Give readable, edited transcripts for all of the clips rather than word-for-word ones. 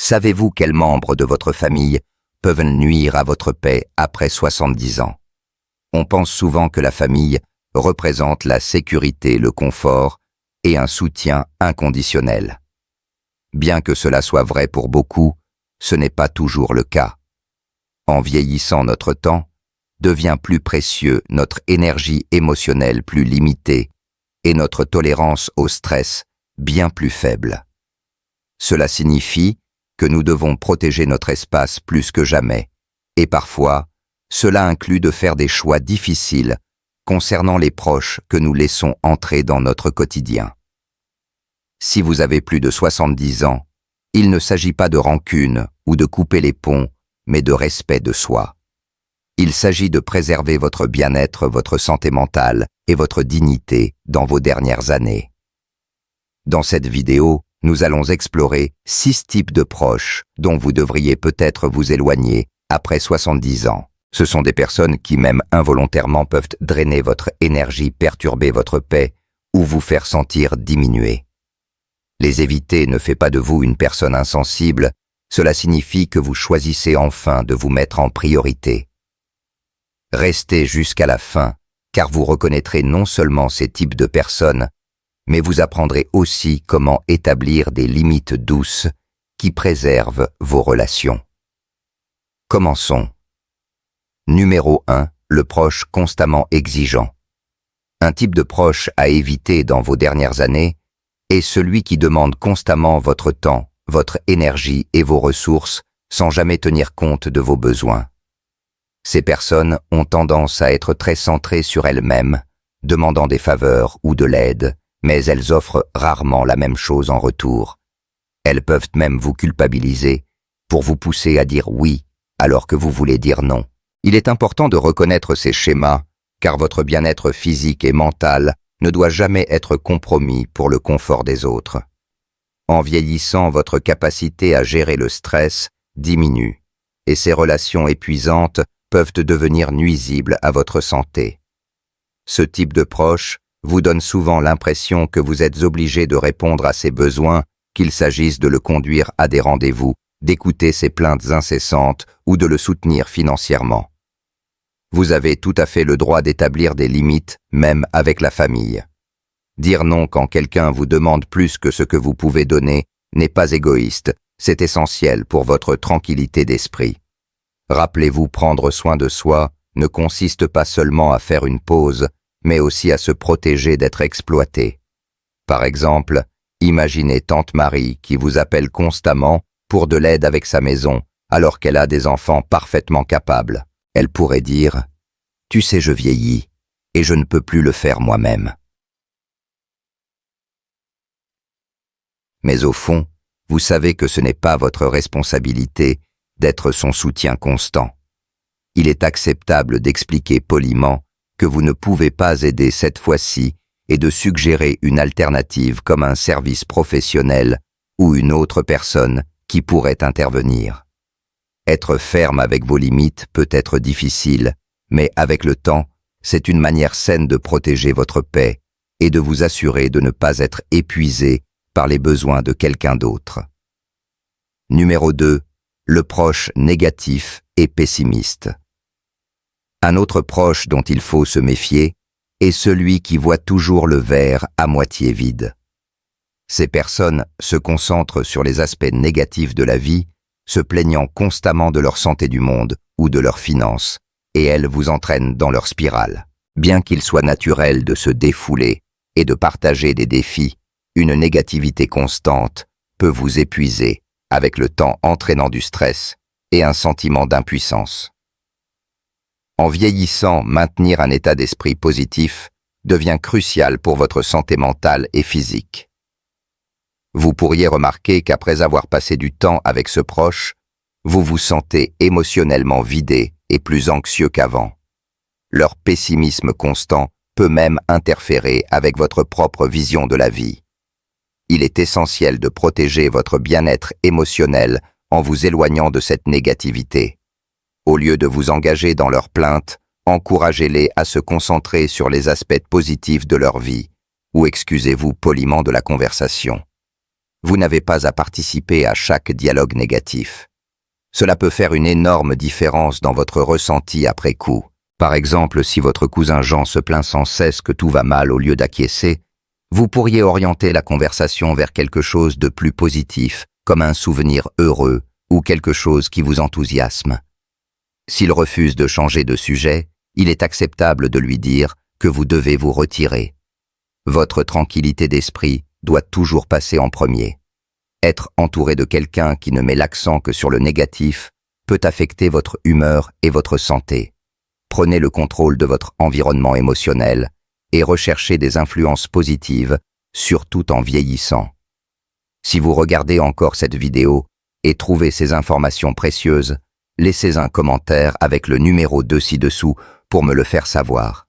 Savez-vous quels membres de votre famille peuvent nuire à votre paix après 70 ans? On pense souvent que la famille représente la sécurité, le confort et un soutien inconditionnel. Bien que cela soit vrai pour beaucoup, ce n'est pas toujours le cas. En vieillissant, notre temps devient plus précieux, notre énergie émotionnelle plus limitée et notre tolérance au stress bien plus faible. Cela signifie que nous devons protéger notre espace plus que jamais, et parfois, cela inclut de faire des choix difficiles concernant les proches que nous laissons entrer dans notre quotidien. Si vous avez plus de 70 ans, il ne s'agit pas de rancune ou de couper les ponts, mais de respect de soi. Il s'agit de préserver votre bien-être, votre santé mentale et votre dignité dans vos dernières années. Dans cette vidéo, nous allons explorer 6 types de proches dont vous devriez peut-être vous éloigner après 70 ans. Ce sont des personnes qui, même involontairement, peuvent drainer votre énergie, perturber votre paix ou vous faire sentir diminué. Les éviter ne fait pas de vous une personne insensible, cela signifie que vous choisissez enfin de vous mettre en priorité. Restez jusqu'à la fin, car vous reconnaîtrez non seulement ces types de personnes, mais vous apprendrez aussi comment établir des limites douces qui préservent vos relations. Commençons. Numéro 1. Le proche constamment exigeant. Un type de proche à éviter dans vos dernières années est celui qui demande constamment votre temps, votre énergie et vos ressources sans jamais tenir compte de vos besoins. Ces personnes ont tendance à être très centrées sur elles-mêmes, demandant des faveurs ou de l'aide, mais elles offrent rarement la même chose en retour. Elles peuvent même vous culpabiliser pour vous pousser à dire oui alors que vous voulez dire non. Il est important de reconnaître ces schémas, car votre bien-être physique et mental ne doit jamais être compromis pour le confort des autres. En vieillissant, votre capacité à gérer le stress diminue, et ces relations épuisantes peuvent devenir nuisibles à votre santé. Ce type de proche vous donne souvent l'impression que vous êtes obligé de répondre à ses besoins, qu'il s'agisse de le conduire à des rendez-vous, d'écouter ses plaintes incessantes ou de le soutenir financièrement. Vous avez tout à fait le droit d'établir des limites, même avec la famille. Dire non quand quelqu'un vous demande plus que ce que vous pouvez donner n'est pas égoïste, c'est essentiel pour votre tranquillité d'esprit. Rappelez-vous, prendre soin de soi ne consiste pas seulement à faire une pause, mais aussi à se protéger d'être exploité. Par exemple, imaginez tante Marie qui vous appelle constamment pour de l'aide avec sa maison, alors qu'elle a des enfants parfaitement capables. Elle pourrait dire « Tu sais, je vieillis, et je ne peux plus le faire moi-même. » Mais au fond, vous savez que ce n'est pas votre responsabilité d'être son soutien constant. Il est acceptable d'expliquer poliment que vous ne pouvez pas aider cette fois-ci et de suggérer une alternative comme un service professionnel ou une autre personne qui pourrait intervenir. Être ferme avec vos limites peut être difficile, mais avec le temps, c'est une manière saine de protéger votre paix et de vous assurer de ne pas être épuisé par les besoins de quelqu'un d'autre. Numéro 2. Le proche négatif et pessimiste. Un autre proche dont il faut se méfier est celui qui voit toujours le verre à moitié vide. Ces personnes se concentrent sur les aspects négatifs de la vie, se plaignant constamment de leur santé du monde ou de leurs finances, et elles vous entraînent dans leur spirale. Bien qu'il soit naturel de se défouler et de partager des défis, une négativité constante peut vous épuiser, avec le temps entraînant du stress et un sentiment d'impuissance. En vieillissant, maintenir un état d'esprit positif devient crucial pour votre santé mentale et physique. Vous pourriez remarquer qu'après avoir passé du temps avec ce proche, vous vous sentez émotionnellement vidé et plus anxieux qu'avant. Leur pessimisme constant peut même interférer avec votre propre vision de la vie. Il est essentiel de protéger votre bien-être émotionnel en vous éloignant de cette négativité. Au lieu de vous engager dans leurs plaintes, encouragez-les à se concentrer sur les aspects positifs de leur vie, ou excusez-vous poliment de la conversation. Vous n'avez pas à participer à chaque dialogue négatif. Cela peut faire une énorme différence dans votre ressenti après coup. Par exemple, si votre cousin Jean se plaint sans cesse que tout va mal au lieu d'acquiescer, vous pourriez orienter la conversation vers quelque chose de plus positif, comme un souvenir heureux ou quelque chose qui vous enthousiasme. S'il refuse de changer de sujet, il est acceptable de lui dire que vous devez vous retirer. Votre tranquillité d'esprit doit toujours passer en premier. Être entouré de quelqu'un qui ne met l'accent que sur le négatif peut affecter votre humeur et votre santé. Prenez le contrôle de votre environnement émotionnel et recherchez des influences positives, surtout en vieillissant. Si vous regardez encore cette vidéo et trouvez ces informations précieuses, laissez un commentaire avec le numéro 2 ci-dessous pour me le faire savoir.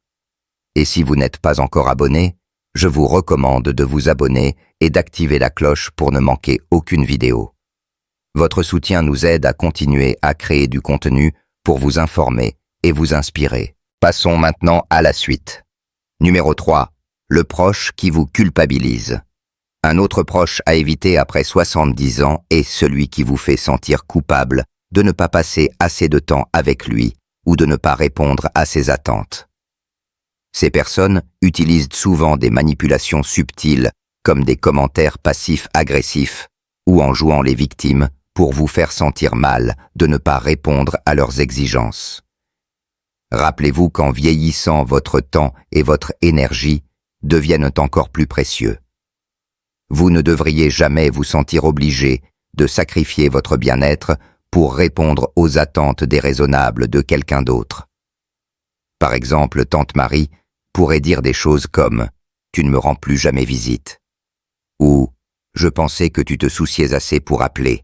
Et si vous n'êtes pas encore abonné, je vous recommande de vous abonner et d'activer la cloche pour ne manquer aucune vidéo. Votre soutien nous aide à continuer à créer du contenu pour vous informer et vous inspirer. Passons maintenant à la suite. Numéro 3. Le proche qui vous culpabilise. Un autre proche à éviter après 70 ans est celui qui vous fait sentir coupable de ne pas passer assez de temps avec lui ou de ne pas répondre à ses attentes. Ces personnes utilisent souvent des manipulations subtiles comme des commentaires passifs-agressifs ou en jouant les victimes pour vous faire sentir mal de ne pas répondre à leurs exigences. Rappelez-vous qu'en vieillissant, votre temps et votre énergie deviennent encore plus précieux. Vous ne devriez jamais vous sentir obligé de sacrifier votre bien-être pour répondre aux attentes déraisonnables de quelqu'un d'autre. Par exemple, tante Marie pourrait dire des choses comme « Tu ne me rends plus jamais visite » ou « Je pensais que tu te souciais assez pour appeler ».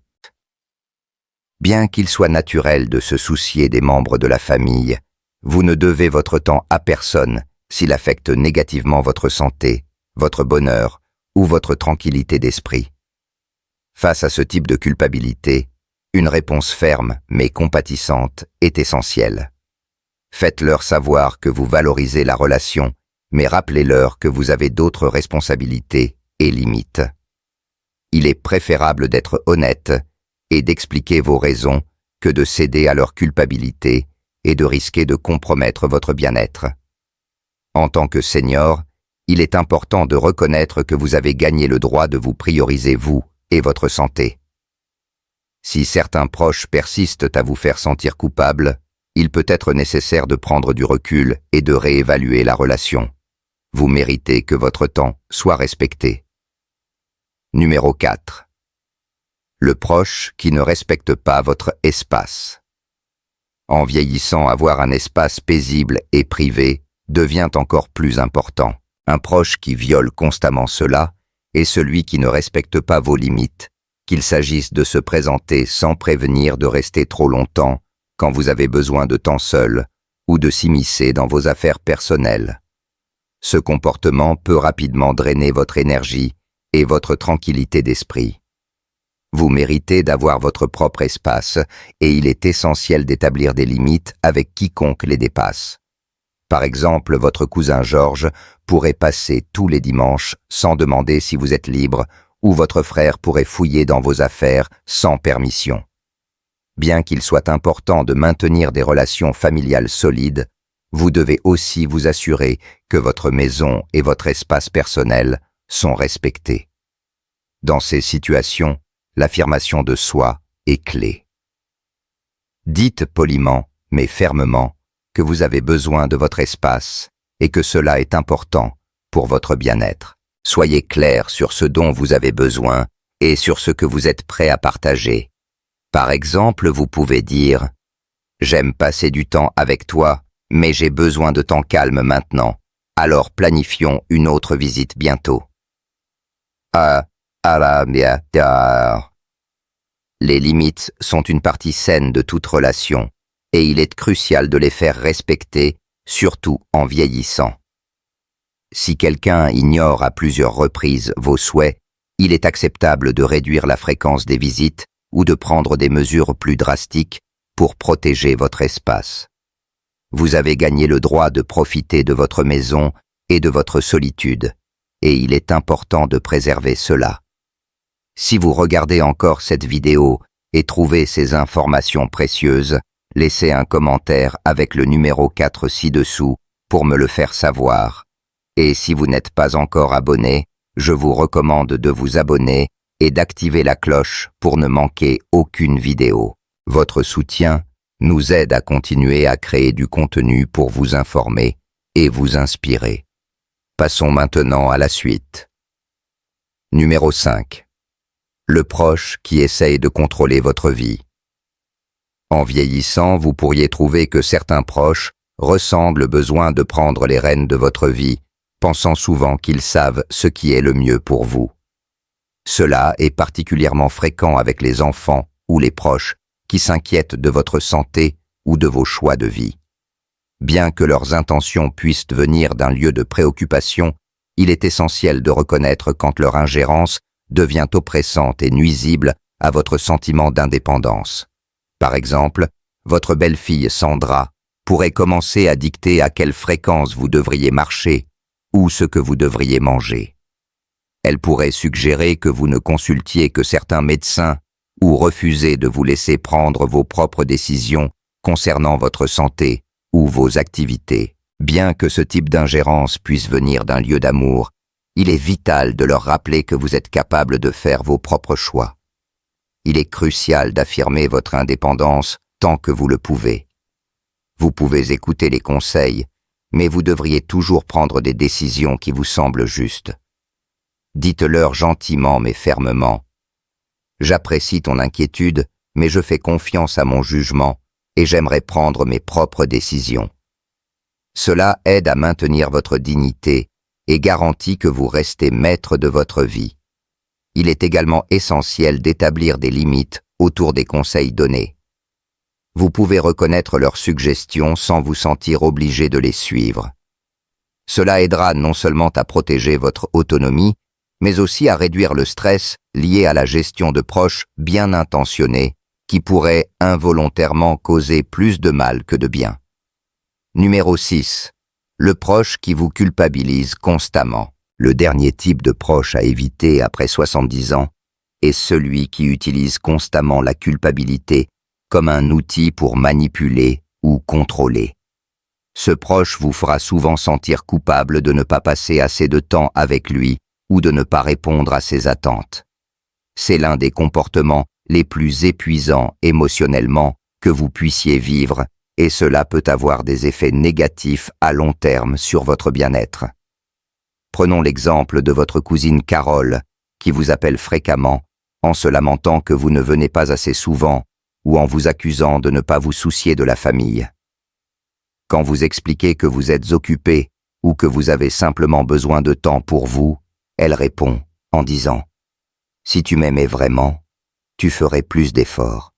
Bien qu'il soit naturel de se soucier des membres de la famille, vous ne devez votre temps à personne s'il affecte négativement votre santé, votre bonheur ou votre tranquillité d'esprit. Face à ce type de culpabilité, une réponse ferme mais compatissante est essentielle. Faites-leur savoir que vous valorisez la relation, mais rappelez-leur que vous avez d'autres responsabilités et limites. Il est préférable d'être honnête et d'expliquer vos raisons que de céder à leur culpabilité et de risquer de compromettre votre bien-être. En tant que senior, il est important de reconnaître que vous avez gagné le droit de vous prioriser vous et votre santé. Si certains proches persistent à vous faire sentir coupable, il peut être nécessaire de prendre du recul et de réévaluer la relation. Vous méritez que votre temps soit respecté. Numéro 4. Le proche qui ne respecte pas votre espace. En vieillissant, avoir un espace paisible et privé devient encore plus important. Un proche qui viole constamment cela est celui qui ne respecte pas vos limites, qu'il s'agisse de se présenter sans prévenir de rester trop longtemps quand vous avez besoin de temps seul ou de s'immiscer dans vos affaires personnelles. Ce comportement peut rapidement drainer votre énergie et votre tranquillité d'esprit. Vous méritez d'avoir votre propre espace et il est essentiel d'établir des limites avec quiconque les dépasse. Par exemple, votre cousin Georges pourrait passer tous les dimanches sans demander si vous êtes libre ou votre frère pourrait fouiller dans vos affaires sans permission. Bien qu'il soit important de maintenir des relations familiales solides, vous devez aussi vous assurer que votre maison et votre espace personnel sont respectés. Dans ces situations, l'affirmation de soi est clé. Dites poliment, mais fermement, que vous avez besoin de votre espace et que cela est important pour votre bien-être. Soyez clair sur ce dont vous avez besoin et sur ce que vous êtes prêt à partager. Par exemple, vous pouvez dire « J'aime passer du temps avec toi, mais j'ai besoin de temps calme maintenant, alors planifions une autre visite bientôt. » Les limites sont une partie saine de toute relation et il est crucial de les faire respecter, surtout en vieillissant. Si quelqu'un ignore à plusieurs reprises vos souhaits, il est acceptable de réduire la fréquence des visites ou de prendre des mesures plus drastiques pour protéger votre espace. Vous avez gagné le droit de profiter de votre maison et de votre solitude, et il est important de préserver cela. Si vous regardez encore cette vidéo et trouvez ces informations précieuses, laissez un commentaire avec le numéro 4 ci-dessous pour me le faire savoir. Et si vous n'êtes pas encore abonné, je vous recommande de vous abonner et d'activer la cloche pour ne manquer aucune vidéo. Votre soutien nous aide à continuer à créer du contenu pour vous informer et vous inspirer. Passons maintenant à la suite. Numéro 5. Le proche qui essaye de contrôler votre vie. En vieillissant, vous pourriez trouver que certains proches ressentent le besoin de prendre les rênes de votre vie, pensant souvent qu'ils savent ce qui est le mieux pour vous. Cela est particulièrement fréquent avec les enfants ou les proches qui s'inquiètent de votre santé ou de vos choix de vie. Bien que leurs intentions puissent venir d'un lieu de préoccupation, il est essentiel de reconnaître quand leur ingérence devient oppressante et nuisible à votre sentiment d'indépendance. Par exemple, votre belle-fille Sandra pourrait commencer à dicter à quelle fréquence vous devriez marcher ou ce que vous devriez manger. Elle pourrait suggérer que vous ne consultiez que certains médecins ou refuser de vous laisser prendre vos propres décisions concernant votre santé ou vos activités. Bien que ce type d'ingérence puisse venir d'un lieu d'amour, il est vital de leur rappeler que vous êtes capable de faire vos propres choix. Il est crucial d'affirmer votre indépendance tant que vous le pouvez. Vous pouvez écouter les conseils, mais vous devriez toujours prendre des décisions qui vous semblent justes. Dites-leur gentiment mais fermement: « J'apprécie ton inquiétude, mais je fais confiance à mon jugement et j'aimerais prendre mes propres décisions. » Cela aide à maintenir votre dignité et garantit que vous restez maître de votre vie. Il est également essentiel d'établir des limites autour des conseils donnés. Vous pouvez reconnaître leurs suggestions sans vous sentir obligé de les suivre. Cela aidera non seulement à protéger votre autonomie, mais aussi à réduire le stress lié à la gestion de proches bien intentionnés qui pourraient involontairement causer plus de mal que de bien. Numéro 6. Le proche qui vous culpabilise constamment. Le dernier type de proche à éviter après 70 ans est celui qui utilise constamment la culpabilité comme un outil pour manipuler ou contrôler. Ce proche vous fera souvent sentir coupable de ne pas passer assez de temps avec lui ou de ne pas répondre à ses attentes. C'est l'un des comportements les plus épuisants émotionnellement que vous puissiez vivre, et cela peut avoir des effets négatifs à long terme sur votre bien-être. Prenons l'exemple de votre cousine Carole, qui vous appelle fréquemment, en se lamentant que vous ne venez pas assez souvent ou en vous accusant de ne pas vous soucier de la famille. Quand vous expliquez que vous êtes occupé ou que vous avez simplement besoin de temps pour vous, elle répond en disant « Si tu m'aimais vraiment, tu ferais plus d'efforts. »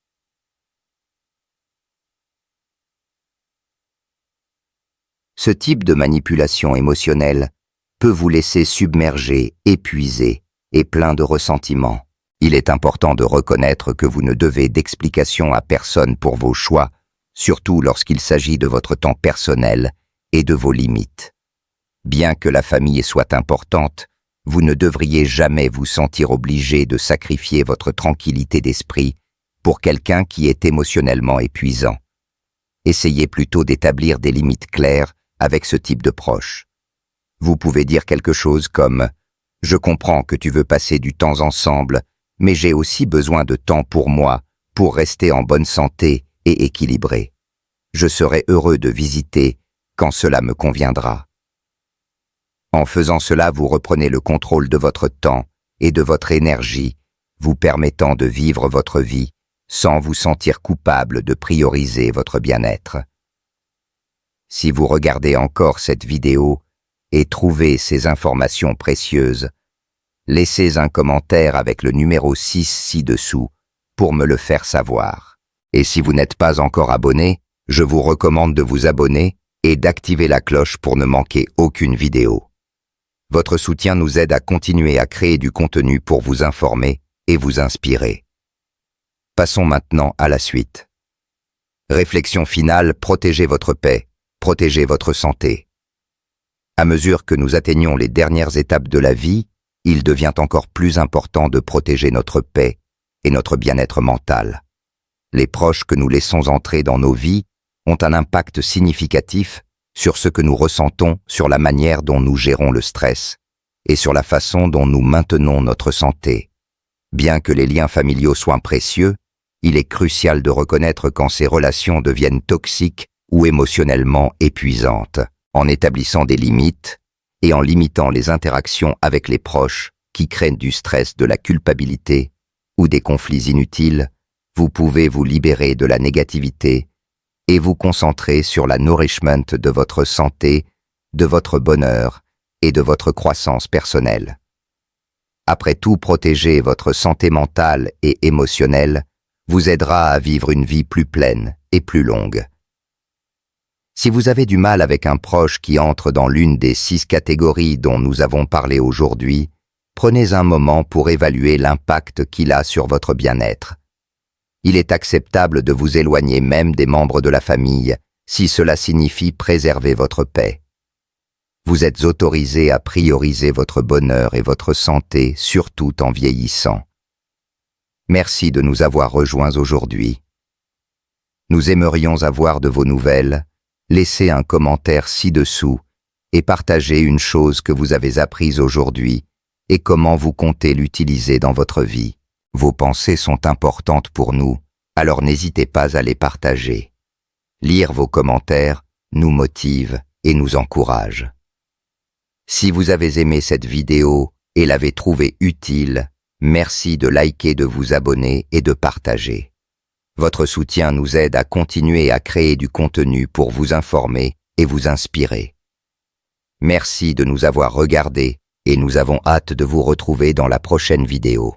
Ce type de manipulation émotionnelle peut vous laisser submergé, épuisé et plein de ressentiment. Il est important de reconnaître que vous ne devez d'explication à personne pour vos choix, surtout lorsqu'il s'agit de votre temps personnel et de vos limites. Bien que la famille soit importante, vous ne devriez jamais vous sentir obligé de sacrifier votre tranquillité d'esprit pour quelqu'un qui est émotionnellement épuisant. Essayez plutôt d'établir des limites claires avec ce type de proche. Vous pouvez dire quelque chose comme « Je comprends que tu veux passer du temps ensemble, mais j'ai aussi besoin de temps pour moi, pour rester en bonne santé et équilibré. Je serai heureux de visiter quand cela me conviendra. » En faisant cela, vous reprenez le contrôle de votre temps et de votre énergie, vous permettant de vivre votre vie sans vous sentir coupable de prioriser votre bien-être. Si vous regardez encore cette vidéo et trouvez ces informations précieuses, laissez un commentaire avec le numéro 6 ci-dessous pour me le faire savoir. Et si vous n'êtes pas encore abonné, je vous recommande de vous abonner et d'activer la cloche pour ne manquer aucune vidéo. Votre soutien nous aide à continuer à créer du contenu pour vous informer et vous inspirer. Passons maintenant à la suite. Réflexion finale: protégez votre paix, protégez votre santé. À mesure que nous atteignons les dernières étapes de la vie, il devient encore plus important de protéger notre paix et notre bien-être mental. Les proches que nous laissons entrer dans nos vies ont un impact significatif sur ce que nous ressentons, sur la manière dont nous gérons le stress et sur la façon dont nous maintenons notre santé. Bien que les liens familiaux soient précieux, il est crucial de reconnaître quand ces relations deviennent toxiques ou émotionnellement épuisantes, en établissant des limites et en limitant les interactions avec les proches qui craignent du stress, de la culpabilité ou des conflits inutiles. Vous pouvez vous libérer de la négativité et vous concentrer sur la nourrissement de votre santé, de votre bonheur et de votre croissance personnelle. Après tout, protéger votre santé mentale et émotionnelle vous aidera à vivre une vie plus pleine et plus longue. Si vous avez du mal avec un proche qui entre dans l'une des 6 catégories dont nous avons parlé aujourd'hui, prenez un moment pour évaluer l'impact qu'il a sur votre bien-être. Il est acceptable de vous éloigner même des membres de la famille si cela signifie préserver votre paix. Vous êtes autorisé à prioriser votre bonheur et votre santé, surtout en vieillissant. Merci de nous avoir rejoints aujourd'hui. Nous aimerions avoir de vos nouvelles. Laissez un commentaire ci-dessous et partagez une chose que vous avez apprise aujourd'hui et comment vous comptez l'utiliser dans votre vie. Vos pensées sont importantes pour nous, alors n'hésitez pas à les partager. Lire vos commentaires nous motive et nous encourage. Si vous avez aimé cette vidéo et l'avez trouvée utile, merci de liker, de vous abonner et de partager. Votre soutien nous aide à continuer à créer du contenu pour vous informer et vous inspirer. Merci de nous avoir regardés et nous avons hâte de vous retrouver dans la prochaine vidéo.